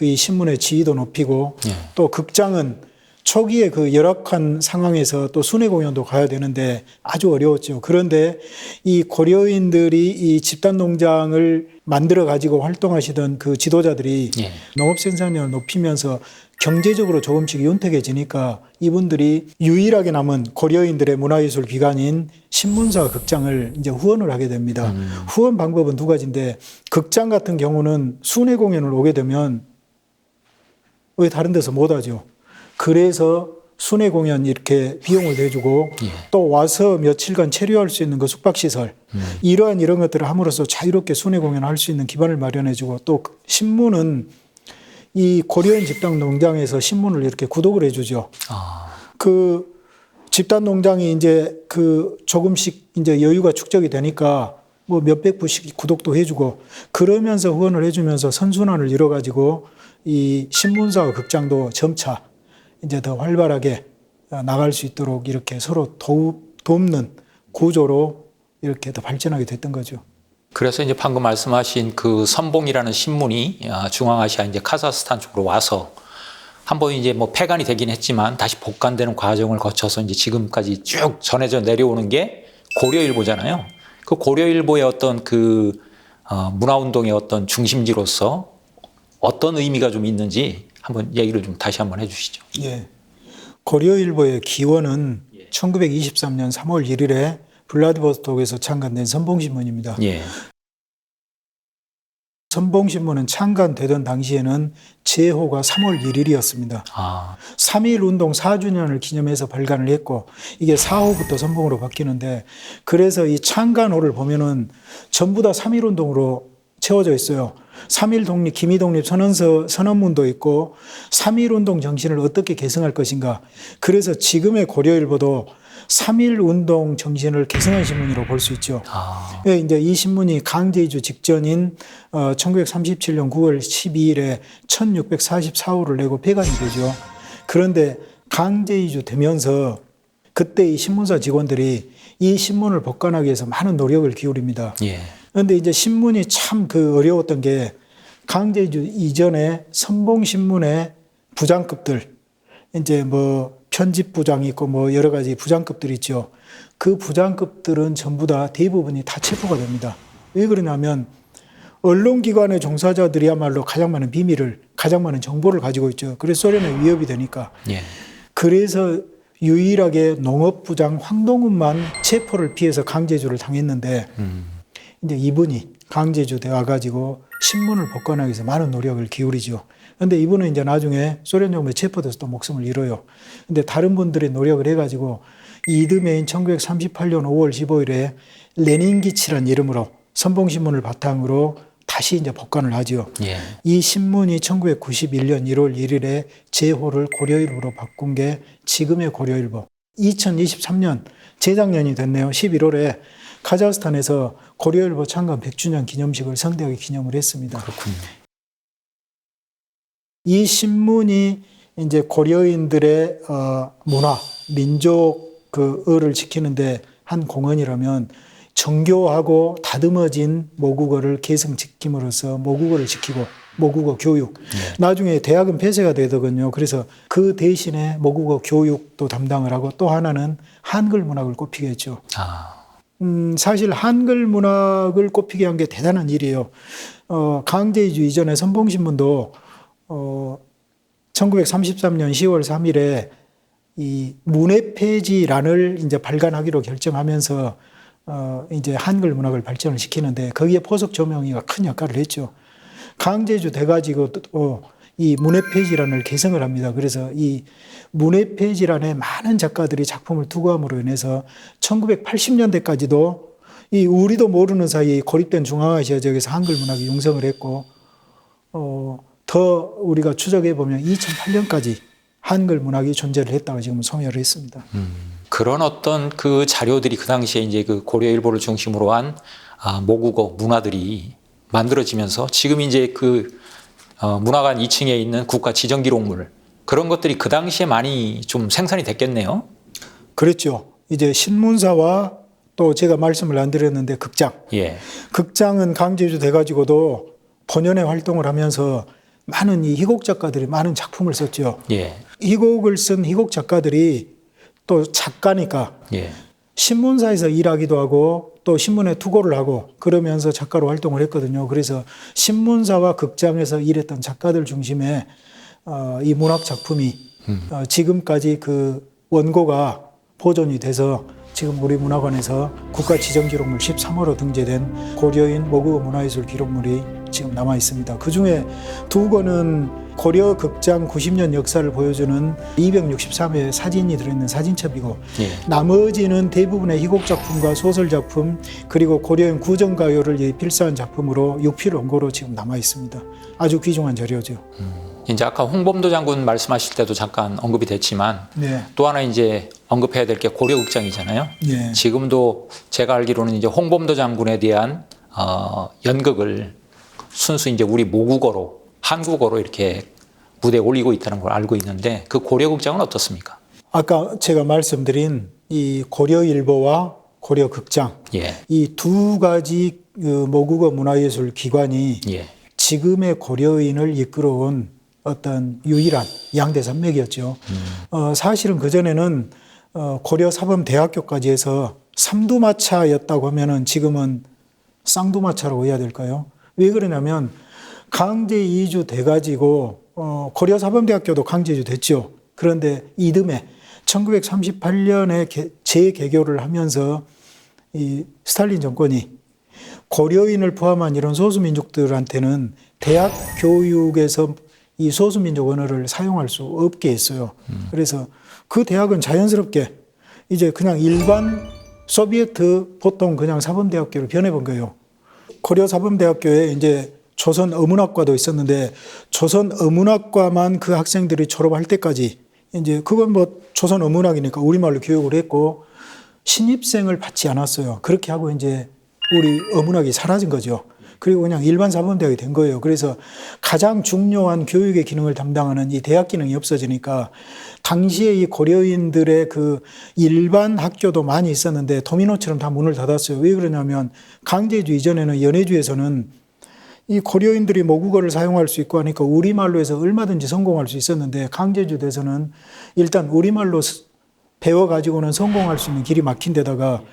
S2: 이 신문의 지위도 높이고 또 극장은 초기에 그 열악한 상황에서 또 순회 공연도 가야 되는데 아주 어려웠죠. 그런데 이 고려인들이 이 집단 농장을 만들어 가지고 활동하시던 그 지도자들이 농업 생산량을 높이면서 경제적으로 조금씩 윤택해지니까 이분들이 유일하게 남은 고려인들의 문화예술 기관인 신문사 극장을 이제 후원을 하게 됩니다. 후원 방법은 두 가지인데 극장 같은 경우는 순회 공연을 오게 되면 왜 다른 데서 못 하죠. 그래서 순회 공연 이렇게 비용을 내주고 또 와서 며칠간 체류할 수 있는 그 숙박시설 이런 것들을 함으로써 자유롭게 순회 공연을 할 수 있는 기반을 마련해주고 또 신문은 이 고려인 집단 농장에서 신문을 이렇게 구독을 해주죠. 그 집단 농장이 이제 그 조금씩 이제 여유가 축적이 되니까 뭐 몇백 부씩 구독도 해주고 그러면서 후원을 해주면서 선순환을 이뤄가지고 이 신문사와 극장도 점차 이제 더 활발하게 나갈 수 있도록 이렇게 서로 돕는 구조로 이렇게 더 발전하게 됐던 거죠.
S1: 그래서 이제 방금 말씀하신 그 선봉이라는 신문이 중앙아시아 이제 카자흐스탄 쪽으로 와서 한번 이제 뭐 폐간이 되긴 했지만 다시 복간되는 과정을 거쳐서 이제 지금까지 쭉 전해져 내려오는 게 고려일보잖아요. 그 고려일보의 어떤 그 문화운동의 어떤 중심지로서 어떤 의미가 좀 있는지 한번 얘기를 좀 다시 한번 해주시죠.
S2: 예. 고려일보의 기원은 1923년 3월 1일에 블라디보스톡에서 창간된 선봉신문입니다. 선봉신문은 창간되던 당시에는 제호가 3월 1일이었습니다. 3.1운동 4주년을 기념해서 발간을 했고 이게 4호부터 선봉으로 바뀌는데 그래서 이 창간호를 보면은 전부 다 3.1운동으로 채워져 있어요. 3.1 독립, 기미 독립 선언문도 있고 3.1운동 정신을 어떻게 계승할 것인가. 그래서 지금의 고려일보도 3.1운동 정신을 계승한 신문으로 볼 수 있죠. 네, 이제 이 신문이 강제이주 직전인 1937년 9월 12일에 1644호를 내고 폐간이 되죠. 그런데 강제이주 되면서 그때 이 신문사 직원들이 이 신문을 복간하기 위해서 많은 노력을 기울입니다. 그런데 이제 신문이 참 그 어려웠던 게 강제이주 이전에 선봉신문의 부장급들, 이제 뭐 편집부장이 있고 뭐 여러 가지 부장급들이 있죠. 그 부장급들은 전부 다 대부분이 다 체포가 됩니다. 왜 그러냐면 언론기관의 종사자들이야말로 가장 많은 비밀을, 가장 많은 정보를 가지고 있죠. 그래서 소련의 위협이 되니까. 그래서 유일하게 농업부장 황동훈만 체포를 피해서 강제주를 당했는데 이제 이분이 강제주 되어 가지고 신문을 복간하기 위해서 많은 노력을 기울이죠. 그런데 이분은 이제 나중에 소련 정부에 체포돼서 또 목숨을 잃어요. 근데 다른 분들이 노력을 해가지고 이듬해인 1938년 5월 15일에 레닌기치라는 이름으로 선봉신문을 바탕으로 다시 이제 복간을 하죠. 이 신문이 1991년 1월 1일에 제호를 고려일보로 바꾼 게 지금의 고려일보. 2023년 재작년이 됐네요. 11월에 카자흐스탄에서 고려일보 창간 100주년 기념식을 성대하게 기념을 했습니다.
S1: 그렇군요.
S2: 이 신문이 이제 고려인들의 문화, 민족 그을 지키는데 한 공헌이라면 정교하고 다듬어진 모국어를 계승시킴으로써 모국어를 지키고 모국어 교육. 나중에 대학은 폐쇄가 되더군요. 그래서 그 대신에 모국어 교육도 담당을 하고 또 하나는 한글 문학을 꼽히게 했죠. 사실 한글 문학을 꼽히게 한 게 대단한 일이에요. 강제이주 이전에 선봉신문도 1933년 10월 3일에 이 문해폐지란을 이제 발간하기로 결정하면서 이제 한글 문학을 발전을 시키는데 거기에 포석 조명이가 큰 역할을 했죠. 강제주 돼가지고 또 이 문해폐지란을 개성을 합니다. 그래서 이 문해폐지란에 많은 작가들이 작품을 투고함으로 인해서 1980년대까지도 이 우리도 모르는 사이에 고립된 중앙아시아 지역에서 한글 문학이 융성을 했고 더 우리가 추적해 보면 2008년까지 한글 문학이 존재를 했다고 지금 소멸을 했습니다.
S1: 그런 어떤 그 자료들이 그 당시에 이제 그 고려일보를 중심으로 한 모국어 문화들이 만들어지면서 지금 이제 그 문화관 2층에 있는 국가지정기록물 그런 것들이 그 당시에 많이 좀 생산이 됐겠네요.
S2: 그렇죠. 이제 신문사와 또 제가 말씀을 안 드렸는데 극장.
S1: 예.
S2: 극장은 강제주 돼가지고도 본연의 활동을 하면서 많은 이 희곡 작가들이 많은 작품을 썼죠.
S1: 예.
S2: 희곡을 쓴 희곡 작가들이 또 작가니까
S1: 예.
S2: 신문사에서 일하기도 하고 또 신문에 투고를 하고 그러면서 작가로 활동을 했거든요. 그래서 신문사와 극장에서 일했던 작가들 중심에 이 문학 작품이 지금까지 그 원고가 보존이 돼서 지금 우리 문화관에서 국가지정기록물 13호로 등재된 고려인 모국어 문화예술 기록물이 지금 남아 있습니다. 그 중에 두 권은 고려 극장 90년 역사를 보여주는 263회 사진이 들어있는 사진첩이고
S1: 예.
S2: 나머지는 대부분의 희곡 작품과 소설 작품 그리고 고려인 구정가요를 필사한 작품으로 6필 원고로 지금 남아 있습니다. 아주 귀중한 자료죠.
S1: 이제 아까 홍범도 장군 말씀하실 때도 잠깐 언급이 됐지만
S2: 네.
S1: 또 하나 이제 언급해야 될 게 고려극장이잖아요.
S2: 네.
S1: 지금도 제가 알기로는 이제 홍범도 장군에 대한 연극을 순수 이제 우리 모국어로 한국어로 이렇게 무대에 올리고 있다는 걸 알고 있는데 그 고려극장은 어떻습니까?
S2: 아까 제가 말씀드린 이 고려일보와 고려극장
S1: 예.
S2: 이 두 가지 그 모국어 문화예술 기관이
S1: 예.
S2: 지금의 고려인을 이끌어온 어떤 유일한 양대 산맥이었죠. 사실은 그전에는 고려사범대학교까지 해서 삼두마차였다고 하면은 지금은 쌍두마차라고 해야 될까요? 왜 그러냐면 강제 이주 돼가지고 고려사범대학교도 강제 이주 됐죠. 그런데 이듬해 1938년에 재개교를 하면서 이 스탈린 정권이 고려인을 포함한 이런 소수민족들한테는 대학 교육에서 이 소수민족 언어를 사용할 수 없게 했어요. 그래서 그 대학은 자연스럽게 이제 그냥 일반 소비에트 보통 그냥 사범대학교로 변해본 거예요. 고려사범대학교에 이제 조선 어문학과도 있었는데 조선 어문학과만 그 학생들이 졸업할 때까지 이제 그건 뭐 조선 어문학이니까 우리말로 교육을 했고 신입생을 받지 않았어요. 그렇게 하고 이제 우리 어문학이 사라진 거죠. 그리고 그냥 일반 사범대학이 된 거예요. 그래서 가장 중요한 교육의 기능을 담당하는 이 대학 기능이 없어지니까 당시에 이 고려인들의 그 일반 학교도 많이 있었는데 도미노처럼 다 문을 닫았어요. 왜 그러냐면 강제주 이전에는 연해주에서는 이 고려인들이 모국어를 사용할 수 있고 하니까 우리말로 해서 얼마든지 성공할 수 있었는데 강제주 대에서는 일단 우리말로 배워가지고는 성공할 수 있는 길이 막힌 데다가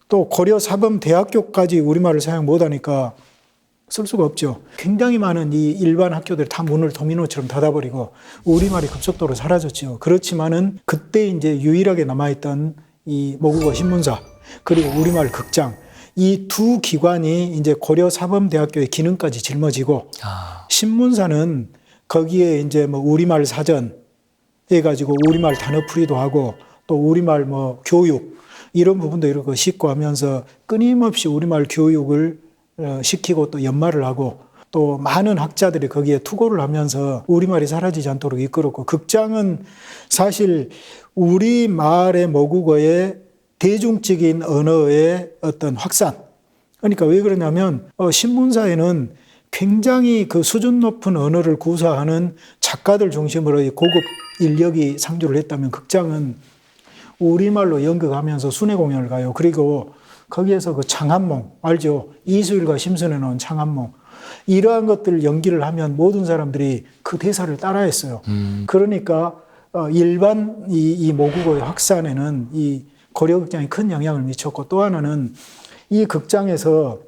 S2: 또 고려사범대학교까지 우리말을 사용 못하니까 쓸 수가 없죠. 굉장히 많은 이 일반 학교들 다 문을 도미노처럼 닫아버리고 우리말이 급속도로 사라졌죠. 그렇지만은 그때 이제 유일하게 남아있던 이 모국어 신문사 그리고 우리말 극장 이 두 기관이 이제 고려사범대학교의 기능까지 짊어지고 신문사는 거기에 이제 뭐 우리말 사전 해가지고 우리말 단어풀이도 하고 또 우리말 뭐 교육 이런 부분도 이렇게 싣고 하면서 끊임없이 우리말 교육을 시키고 또 연말을 하고 또 많은 학자들이 거기에 투고를 하면서 우리말이 사라지지 않도록 이끌었고 극장은 사실 우리말의 모국어의 대중적인 언어의 어떤 확산 그러니까 왜 그러냐면 신문사에는 굉장히 그 수준 높은 언어를 구사하는 작가들 중심으로 이 고급 인력이 상주를 했다면 극장은 우리말로 연극하면서 순회 공연을 가요. 그리고 거기에서 그 창한몽 알죠? 이수일과 심선에 나온 창한몽 이러한 것들 연기를 하면 모든 사람들이 그 대사를 따라했어요. 그러니까 일반 이 모국어의 확산에는 이 고려극장이 큰 영향을 미쳤고 또 하나는 이 극장에서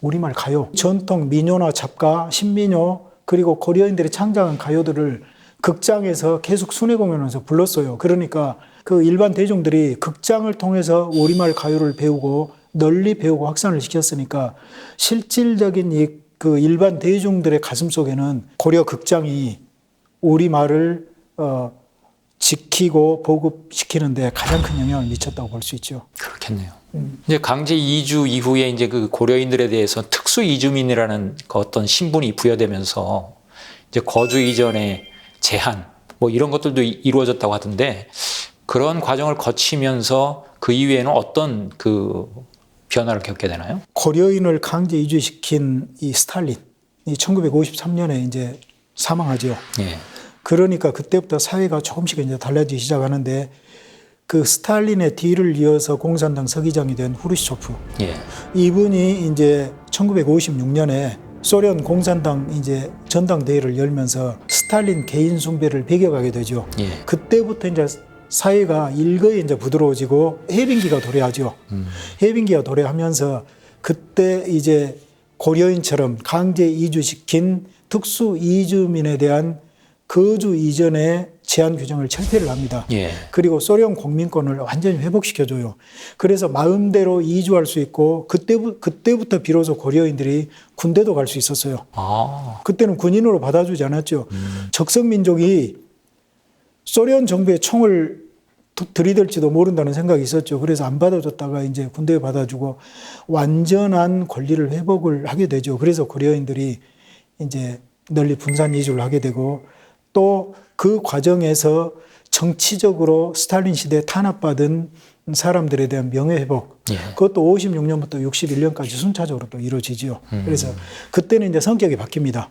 S2: 우리말 가요, 전통 민요나 잡가, 신민요 그리고 고려인들이 창작한 가요들을 극장에서 계속 순회 공연하면서 불렀어요. 그러니까 그 일반 대중들이 극장을 통해서 우리말 가요를 배우고 널리 배우고 확산을 시켰으니까 실질적인 그 일반 대중들의 가슴 속에는 고려 극장이 우리말을 지키고 보급시키는데 가장 큰 영향을 미쳤다고 볼 수 있죠.
S1: 그렇겠네요. 이제 강제 이주 이후에 이제 그 고려인들에 대해서 특수 이주민이라는 그 어떤 신분이 부여되면서 이제 거주 이전의 제한 뭐 이런 것들도 이루어졌다고 하던데 그런 과정을 거치면서 그 이후에는 어떤 그 변화를 겪게 되나요?
S2: 고려인을 강제 이주시킨 이 스탈린, 이 1953년에 이제 사망하죠.
S1: 예.
S2: 그러니까 그때부터 사회가 조금씩 이제 달라지기 시작하는데 그 스탈린의 뒤를 이어서 공산당 서기장이 된 후르시초프.
S1: 예.
S2: 이분이 이제 1956년에 소련 공산당 이제 전당대회를 열면서 스탈린 개인 숭배를 배격하게 되죠.
S1: 예.
S2: 그때부터 이제 사회가 일거에 이제 부드러워지고 해빙기가 도래하죠. 해빙기가 도래하면서 그때 이제 고려인처럼 강제 이주시킨 특수 이주민에 대한 거주 이전의 제한 규정을 철폐를 합니다.
S1: 예.
S2: 그리고 소련 국민권을 완전히 회복시켜줘요. 그래서 마음대로 이주할 수 있고 그때부터 비로소 고려인들이 군대도 갈 수 있었어요.
S1: 아.
S2: 그때는 군인으로 받아주지 않았죠. 적성민족이 소련 정부의 총을 들이댈지도 모른다는 생각이 있었죠. 그래서 안 받아줬다가 이제 군대에 받아주고 완전한 권리를 회복을 하게 되죠. 그래서 고려인들이 이제 널리 분산 이주를 하게 되고 또 그 과정에서 정치적으로 스탈린 시대에 탄압받은 사람들에 대한 명예회복,
S1: 예.
S2: 그것도 56년부터 61년까지 순차적으로 또 이루어지죠. 그래서 그때는 이제 성격이 바뀝니다.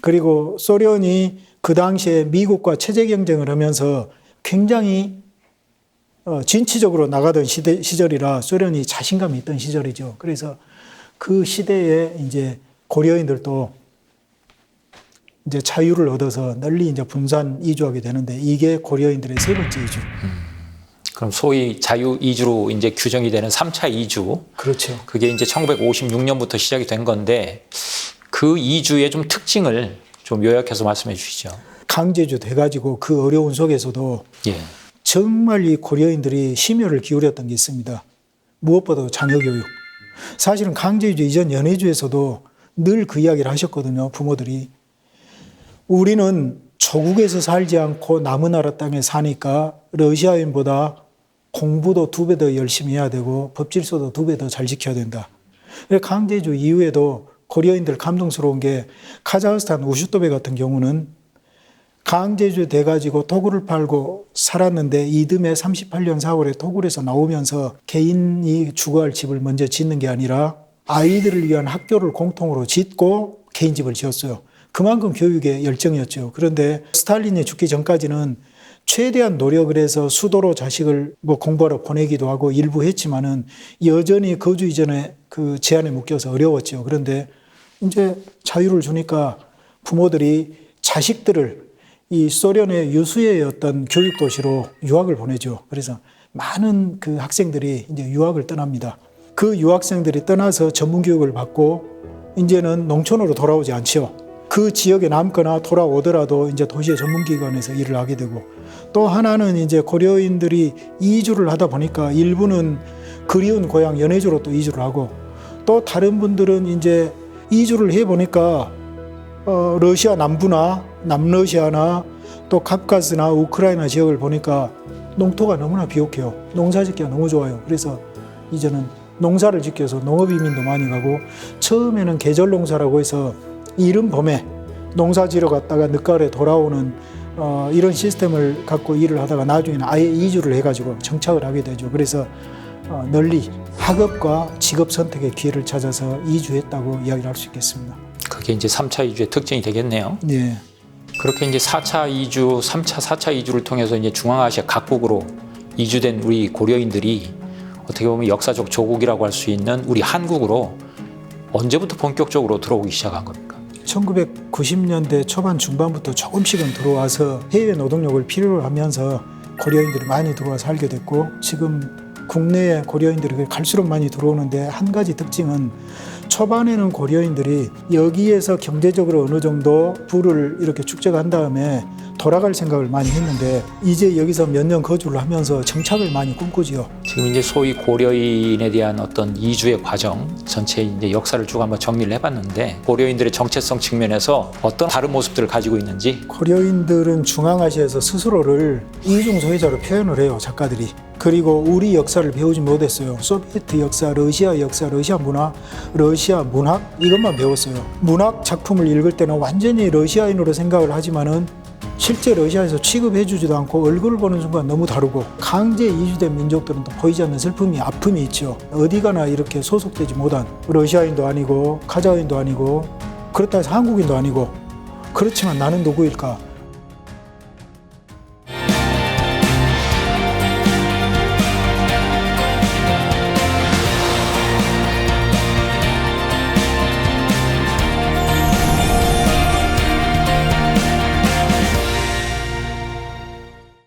S2: 그리고 소련이 그 당시에 미국과 체제 경쟁을 하면서 굉장히 진취적으로 나가던 시절이라 소련이 자신감이 있던 시절이죠. 그래서 그 시대에 이제 고려인들도 이제 자유를 얻어서 널리 이제 분산 이주하게 되는데 이게 고려인들의 세 번째 이주.
S1: 그럼 소위 자유 이주로 이제 규정이 되는 3차 이주.
S2: 그렇죠.
S1: 그게 이제 1956년부터 시작이 된 건데 그 이주의 좀 특징을 좀 요약해서 말씀해 주시죠.
S2: 강제주 돼가지고 그 어려운 속에서도
S1: 예.
S2: 정말 이 고려인들이 심혈을 기울였던 게 있습니다. 무엇보다도 자녀교육. 사실은 강제주 이전 연해주에서도 늘 그 이야기를 하셨거든요. 부모들이. 우리는 조국에서 살지 않고 남은 나라 땅에 사니까 러시아인보다 공부도 2배 더 열심히 해야 되고 법질서도 2배 더 잘 지켜야 된다. 강제주 이후에도 고려인들 감동스러운 게 카자흐스탄 우슈토베 같은 경우는 강제주 돼가지고 토굴을 팔고 살았는데 이듬해 38년 4월에 토굴에서 나오면서 개인이 주거할 집을 먼저 짓는 게 아니라 아이들을 위한 학교를 공통으로 짓고 개인 집을 지었어요. 그만큼 교육에 열정이었죠. 그런데 스탈린이 죽기 전까지는 최대한 노력을 해서 수도로 자식을 뭐 공부하러 보내기도 하고 일부 했지만은 여전히 거주 이전에 그 제한에 묶여서 어려웠죠. 그런데 이제 자유를 주니까 부모들이 자식들을 이 소련의 유수의 어떤 교육 도시로 유학을 보내죠. 그래서 많은 그 학생들이 이제 유학을 떠납니다. 그 유학생들이 떠나서 전문 교육을 받고 이제는 농촌으로 돌아오지 않죠. 그 지역에 남거나 돌아오더라도 이제 도시의 전문기관에서 일을 하게 되고 또 하나는 이제 고려인들이 이주를 하다 보니까 일부는 그리운 고향 연해주로 또 이주를 하고 또 다른 분들은 이제 이주를 해보니까 러시아 남부나 남러시아나 또 카프카스나 우크라이나 지역을 보니까 농토가 너무나 비옥해요. 농사 짓기가 너무 좋아요. 그래서 이제는 농사를 지켜서 농업 이민도 많이 가고 처음에는 계절 농사라고 해서 이른 봄에 농사 지러 갔다가 늦가을에 돌아오는 이런 시스템을 갖고 일을 하다가 나중에는 아예 이주를 해가지고 정착을 하게 되죠. 그래서 널리 학업과 직업 선택의 기회를 찾아서 이주했다고 이야기를 할 수 있겠습니다.
S1: 그게 이제 3차 이주의 특징이 되겠네요.
S2: 네.
S1: 그렇게 이제 4차 이주, 3차, 4차 이주를 통해서 이제 중앙아시아 각국으로 이주된 우리 고려인들이 어떻게 보면 역사적 조국이라고 할 수 있는 우리 한국으로 언제부터 본격적으로 들어오기 시작한 겁니까?
S2: 1990년대 초반 중반부터 조금씩은 들어와서 해외 노동력을 필요로 하면서 고려인들이 많이 들어와 살게 됐고 지금 국내에 고려인들이 갈수록 많이 들어오는데 한 가지 특징은 초반에는 고려인들이 여기에서 경제적으로 어느 정도 부를 이렇게 축적한 다음에 돌아갈 생각을 많이 했는데 이제 여기서 몇 년 거주를 하면서 정착을 많이 꿈꾸지요.
S1: 지금 이제 소위 고려인에 대한 어떤 이주의 과정 전체 이제 역사를 쭉 한번 정리를 해봤는데 고려인들의 정체성 측면에서 어떤 다른 모습들을 가지고 있는지.
S2: 고려인들은 중앙아시아에서 스스로를 이중 소유자로 표현을 해요, 작가들이. 그리고 우리 역사를 배우지 못했어요. 소비에트 역사, 러시아 문화, 러시아 문학 이것만 배웠어요. 문학 작품을 읽을 때는 완전히 러시아인으로 생각을 하지만은 실제 러시아에서 취급해주지도 않고 얼굴을 보는 순간 너무 다르고 강제 이주된 민족들은 또 보이지 않는 슬픔이 아픔이 있죠. 어디 가나 이렇게 소속되지 못한 러시아인도 아니고 카자흐인도 아니고 그렇다 해서 한국인도 아니고 그렇지만 나는 누구일까?